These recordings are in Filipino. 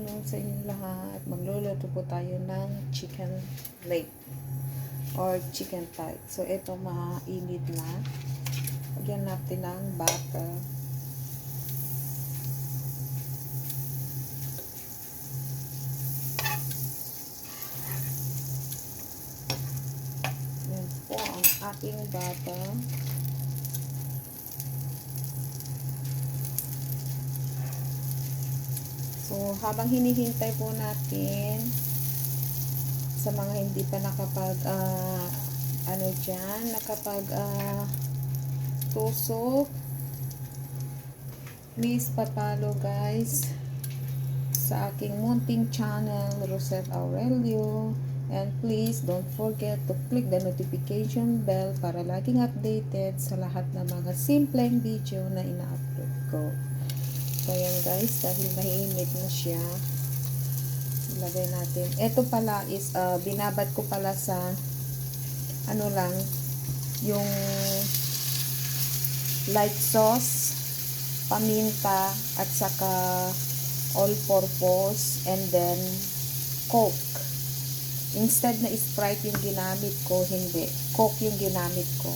afternoon sa inyong lahat. Magluluto po tayo ng chicken leg or chicken thigh. So, ito mainit na. Lagyan natin ng butter. Yan po ang ating butter. So, habang hinihintay po natin sa mga hindi pa nakapag tusok, please papalo guys sa aking munting channel, Rosette Aurelio, and please don't forget to click the notification bell para laging updated sa lahat ng mga simpleng video na ina-upload ko. So, ayan guys, dahil mahinit na siya, ilagay natin. Ito pala is, binabad ko pala sa, yung light sauce, paminta, at saka all-purpose, and then Coke. Instead na Sprite yung ginamit ko, hindi. Coke yung ginamit ko.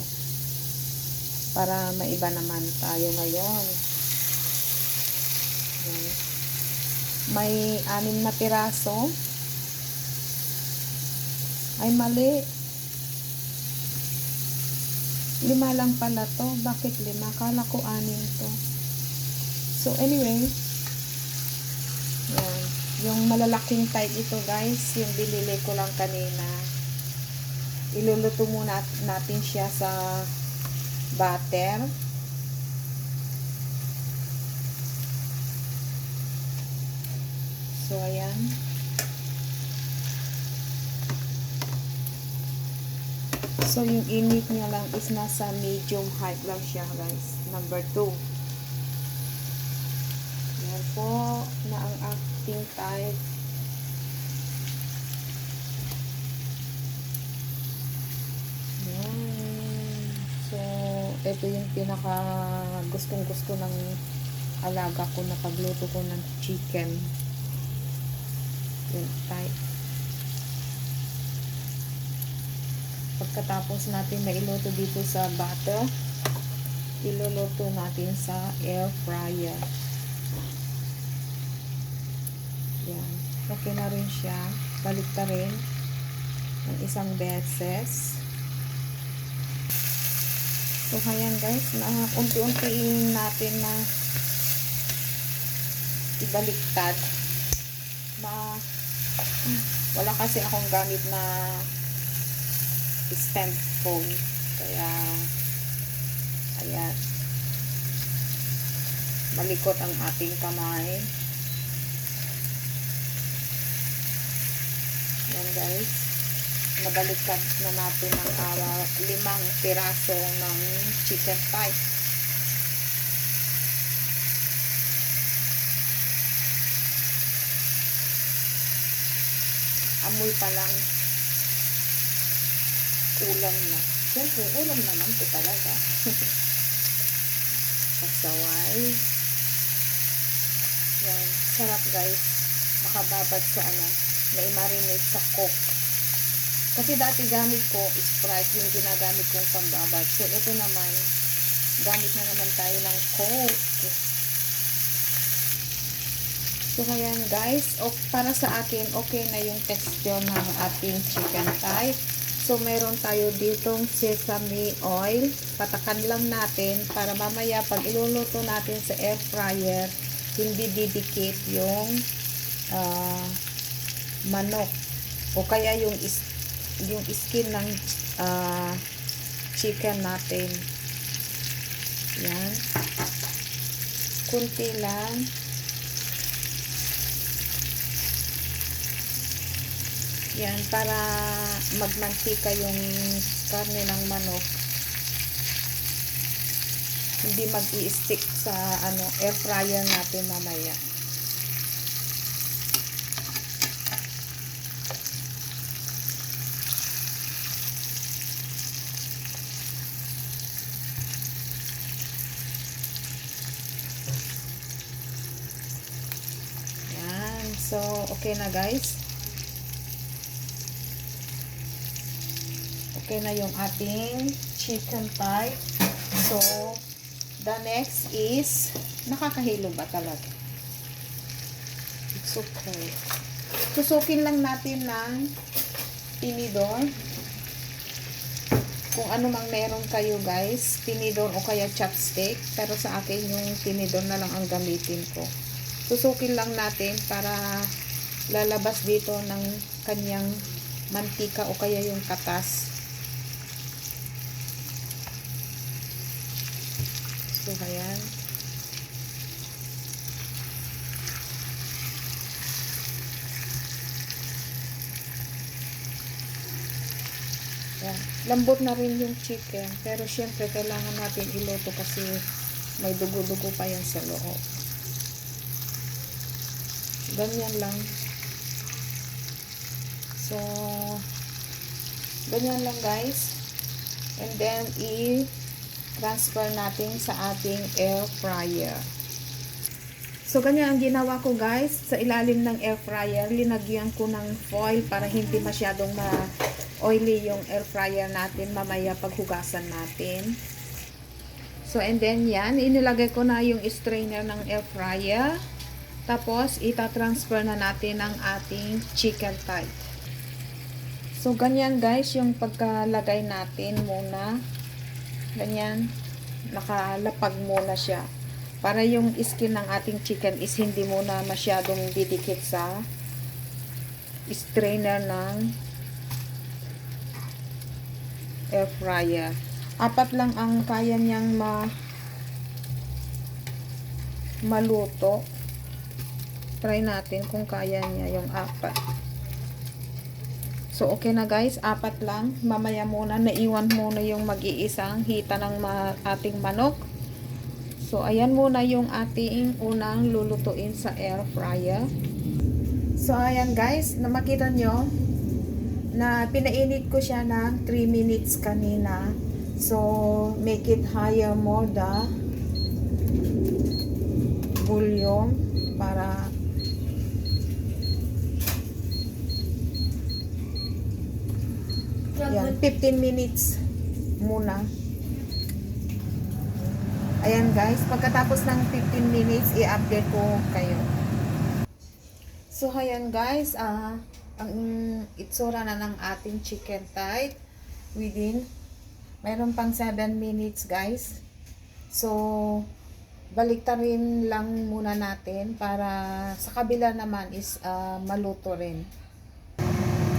Para maiba naman tayo ngayon. May 6 na piraso. Ay, mali. 5 lang pala to. Bakit 5? Kala ko 6 to. So, anyway. Yan. Yung malalaking type ito, guys. Yung binili ko lang kanina. Iluluto muna natin siya sa butter. So, ayan. So, yung init niya lang is nasa medium height lang siya, guys. Number 2. Yan po na ang acting type. Yan. So, ito yung pinaka gustong-gusto ng alaga ko na pagluto ko ng chicken. Yung type. Pagkatapos natin mailuto dito sa butter, iluluto natin sa air fryer. Yan. Okay na rin siya. Balik ta rin ng isang beses. So, ayan guys, na unti-untiin natin na ibaliktad. Wala kasi akong gamit na stand phone, kaya ayan, malikot ang ating kamay. Yan guys, nabaliktad na natin ang 5 piraso ng chicken thigh. Amoy pa lang ulam na. Siyempre, ulam naman ito talaga. Kasaway. Yan. Sarap guys. Makababad sa na i-marinate sa Coke. Kasi dati gamit ko Sprite yung ginagamit kong pambabad. So, ito naman, gamit na naman tayo ng Coke. So, ayan guys, para sa akin, okay na yung texture ng ating chicken thigh. So, meron tayo ditong sesame oil. Patakan lang natin para mamaya pag iluluto natin sa air fryer, hindi didikit yung manok. O kaya yung skin ng chicken natin. Yan. Kunti lang. Yan, para magmantika yung karne ng manok. Hindi mag-i-stick sa air fryer natin mamaya. So, okay na guys. Okay na yung ating chicken thigh. So, the next is, nakakahilo ba talaga? It's okay. Tusukin lang natin ng tinidor. Kung ano mang meron kayo guys, tinidor o kaya chopstick. Pero sa akin yung tinidor na lang ang gamitin ko. Tusukin lang natin para lalabas dito ng kanyang mantika o kaya yung katas. So, ayan. Yan. Lambot na rin yung chicken. Pero syempre, kailangan natin iluto kasi may dugo-dugo pa yan sa loob. Ganyan lang. So, ganyan lang guys. And then, transfer natin sa ating air fryer. So, ganyan ang ginawa ko guys. Sa ilalim ng air fryer, linagyan ko ng foil para hindi masyadong oily yung air fryer natin mamaya paghugasan natin. So, and then yan, inilagay ko na yung strainer ng air fryer. Tapos, itatransfer na natin ang ating chicken thigh. So, ganyan guys, yung pagkalagay natin muna. Ganyan, nakalapag muna siya. Para yung skin ng ating chicken is hindi muna masyadong didikit sa strainer ng air fryer. 4 lang ang kaya niyang maluto. Try natin kung kaya niya yung 4. So, okay na guys, 4 lang. Mamaya muna, naiwan muna yung mag-iisang hita ng ating manok. So, ayan muna yung ating unang lulutuin sa air fryer. So, ayan guys, na makita nyo, na pinainit ko siya ng 3 minutes kanina. So, make it higher more the volume para yan, 15 minutes muna. Ayan guys, pagkatapos ng 15 minutes, i-update ko kayo. So, ayan guys, ang itsura na ng ating chicken thigh mayroon pang 7 minutes guys. So, baliktarin lang muna natin para sa kabila naman is maluto rin.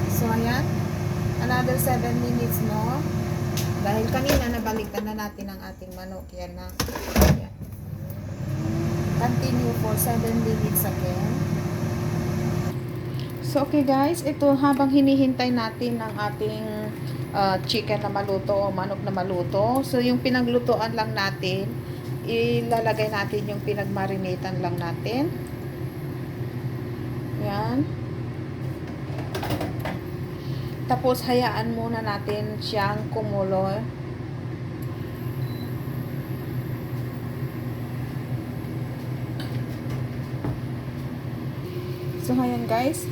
So, ayan. Another 7 minutes more. Dahil kanina nabaliktad na natin ang ating manok. Yan na. Yan. Continue for 7 minutes again. So, okay guys. Ito habang hinihintay natin ang ating chicken na maluto o manok na maluto. So, yung pinaglutuan lang natin, ilalagay natin yung pinagmarinatan lang natin. Yan. Tapos, hayaan muna natin siyang kumulo. So, ayan guys.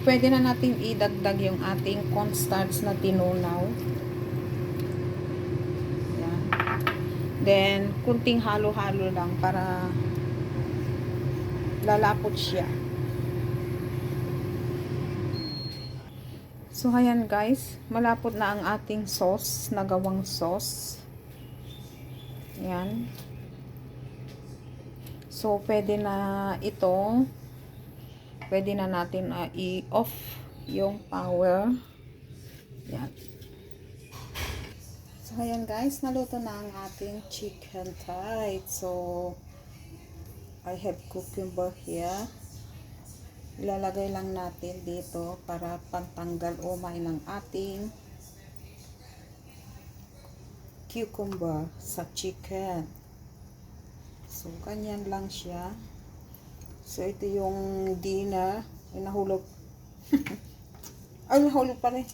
Pwede na natin idagdag yung ating cornstarch na tinunaw. Yan. Then, kunting halo-halo lang para lalapot siya. So, ayan guys, malapot na ang ating sauce, nagawang sauce. Yan. So, pwede na ito, pwede na natin i-off yung power. Yan. So, ayan guys, naluto na ang ating chicken thigh. So, I have cucumber here. Ilalagay lang natin dito para pantanggal umay ng ating cucumber sa chicken. So, ganyan lang siya. So, ito yung dinner. Ay, nahulog. Ay, nahulog pa rin.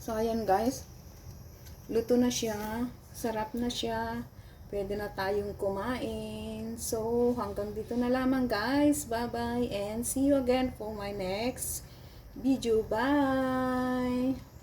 So, ayan guys. Luto na siya. Sarap na siya. pwede na tayong kumain. So, hanggang dito na lamang guys. Bye-bye and see you again for my next video. Bye!